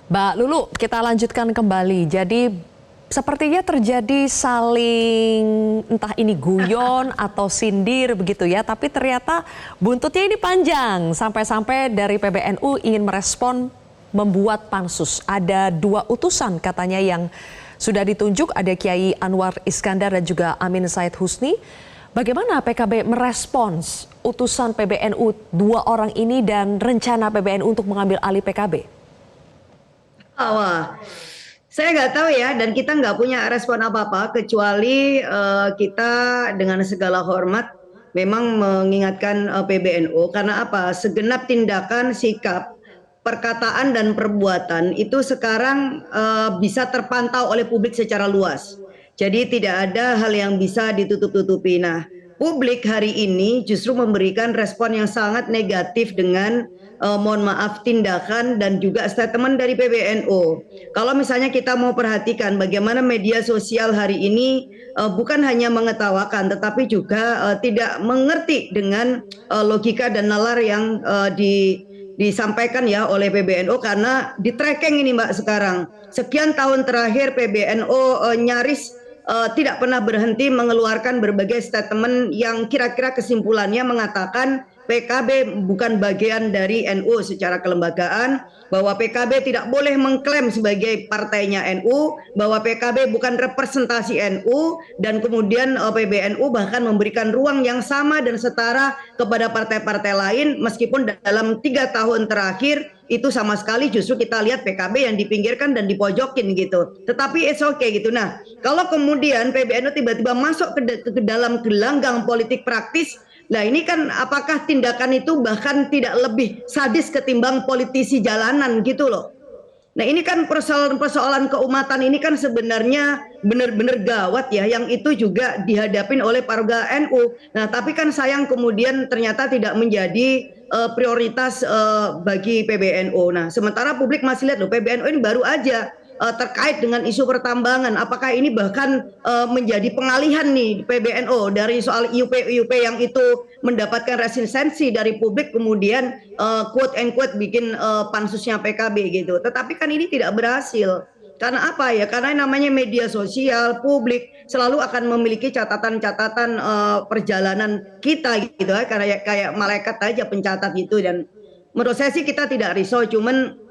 Mbak Lulu, kita lanjutkan kembali. Jadi sepertinya terjadi saling entah ini guyon atau sindir begitu ya. Tapi ternyata buntutnya ini panjang. Sampai-sampai dari PBNU ingin merespon membuat pansus. Ada 2 utusan katanya yang sudah ditunjuk. Ada Kiai Anwar Iskandar dan juga Amin Said Husni. Bagaimana PKB merespons utusan PBNU 2 orang ini dan rencana PBNU untuk mengambil alih PKB? Wah, saya nggak tahu ya, dan kita nggak punya respon apa-apa kecuali kita dengan segala hormat memang mengingatkan PBNU karena apa? Segenap tindakan, sikap, perkataan dan perbuatan itu sekarang bisa terpantau oleh publik secara luas. Jadi tidak ada hal yang bisa ditutup-tutupi. Nah, publik hari ini justru memberikan respon yang sangat negatif dengan mohon maaf tindakan dan juga statement dari PBNU. Kalau misalnya kita mau perhatikan bagaimana media sosial hari ini bukan hanya mengetawakan tetapi juga tidak mengerti dengan logika dan nalar yang disampaikan ya oleh PBNU karena di tracking ini Mbak sekarang. Sekian tahun terakhir PBNU nyaris tidak pernah berhenti mengeluarkan berbagai statement yang kira-kira kesimpulannya mengatakan PKB bukan bagian dari NU secara kelembagaan, bahwa PKB tidak boleh mengklaim sebagai partainya NU, bahwa PKB bukan representasi NU, dan kemudian PBNU bahkan memberikan ruang yang sama dan setara kepada partai-partai lain, meskipun dalam 3 tahun terakhir itu sama sekali justru kita lihat PKB yang dipinggirkan dan dipojokin gitu. Tetapi it's okay gitu. Nah, kalau kemudian PBNU tiba-tiba masuk ke dalam gelanggang politik praktis, nah ini kan apakah tindakan itu bahkan tidak lebih sadis ketimbang politisi jalanan gitu loh. Nah ini kan persoalan keumatan ini kan sebenarnya benar-benar gawat ya, yang itu juga dihadapin oleh warga NU. Nah tapi kan sayang kemudian ternyata tidak menjadi prioritas bagi PBNU. Nah sementara publik masih lihat loh, PBNU ini baru aja terkait dengan isu pertambangan, apakah ini bahkan menjadi pengalihan nih PBNU dari soal IUP yang itu mendapatkan resistensi dari publik, kemudian quote and quote bikin pansusnya PKB gitu. Tetapi kan ini tidak berhasil. Karena apa ya? Karena namanya media sosial, publik selalu akan memiliki catatan-catatan perjalanan kita gitu ya, karena kayak malaikat aja pencatat gitu. Dan menurut saya sih kita tidak risau, cuman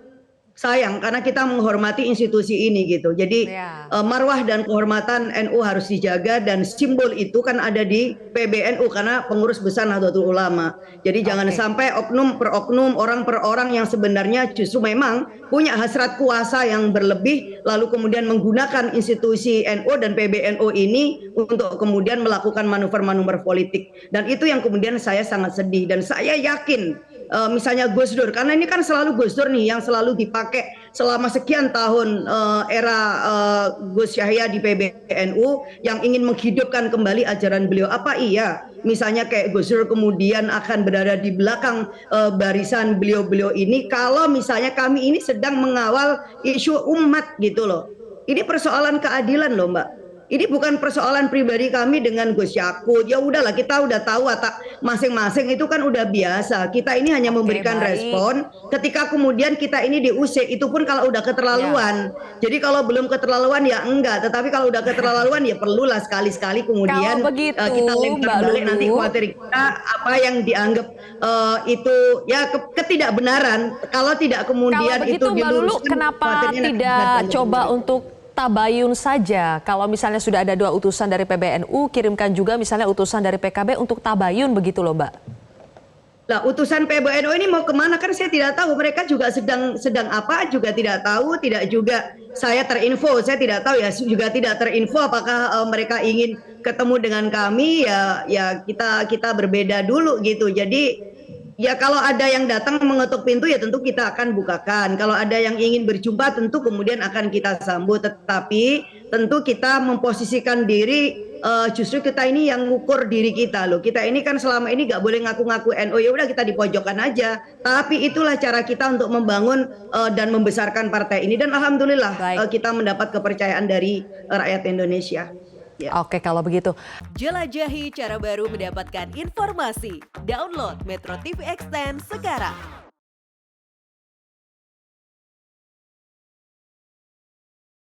sayang karena kita menghormati institusi ini gitu. Jadi marwah dan kehormatan NU harus dijaga, dan simbol itu kan ada di PBNU karena pengurus besar Nahdlatul Ulama. Jadi jangan sampai oknum per oknum, orang per orang yang sebenarnya justru memang punya hasrat kuasa yang berlebih lalu kemudian menggunakan institusi NU dan PBNU ini untuk kemudian melakukan manuver-manuver politik. Dan itu yang kemudian saya sangat sedih, dan saya yakin misalnya Gus Dur, karena ini kan selalu Gus Dur nih yang selalu dipakai selama sekian tahun era Gus Yahya di PBNU yang ingin menghidupkan kembali ajaran beliau. Apa iya misalnya kayak Gus Dur kemudian akan berada di belakang barisan beliau-beliau ini kalau misalnya kami ini sedang mengawal isu umat gitu loh. Ini persoalan keadilan loh Mbak. Ini bukan persoalan pribadi kami dengan Gus Yakut. Ya udahlah, kita udah tahu watak masing-masing itu kan udah biasa. Kita ini hanya memberikan respon ketika kemudian kita ini diusik. Itu pun kalau udah keterlaluan. Jadi kalau belum keterlaluan ya enggak. Tetapi kalau udah keterlaluan ya perlulah sekali-sekali kemudian kita lempar balik, nanti khawatir kita apa yang dianggap itu ya ketidakbenaran. Kalau tidak kemudian itu diluruskan. Mbak Lulu, kenapa tidak coba untuk tabayun saja? Kalau misalnya sudah ada 2 utusan dari PBNU, kirimkan juga misalnya utusan dari PKB untuk tabayun begitu loh Mbak. Lah utusan PBNU ini mau kemana kan saya tidak tahu. Mereka juga sedang apa juga tidak tahu, tidak juga saya terinfo. Saya tidak tahu ya, juga tidak terinfo apakah mereka ingin ketemu dengan kami. Ya kita berbeda dulu gitu. Jadi ya kalau ada yang datang mengetuk pintu ya tentu kita akan bukakan. Kalau ada yang ingin berjumpa tentu kemudian akan kita sambut. Tetapi tentu kita memposisikan diri, justru kita ini yang ngukur diri kita loh. Kita ini kan selama ini nggak boleh ngaku-ngaku NU, ya udah kita dipojokkan aja. Tapi itulah cara kita untuk membangun dan membesarkan partai ini. Dan alhamdulillah kita mendapat kepercayaan dari rakyat Indonesia. Oke, kalau begitu. Jelajahi cara baru mendapatkan informasi. Download Metro TV Extend sekarang.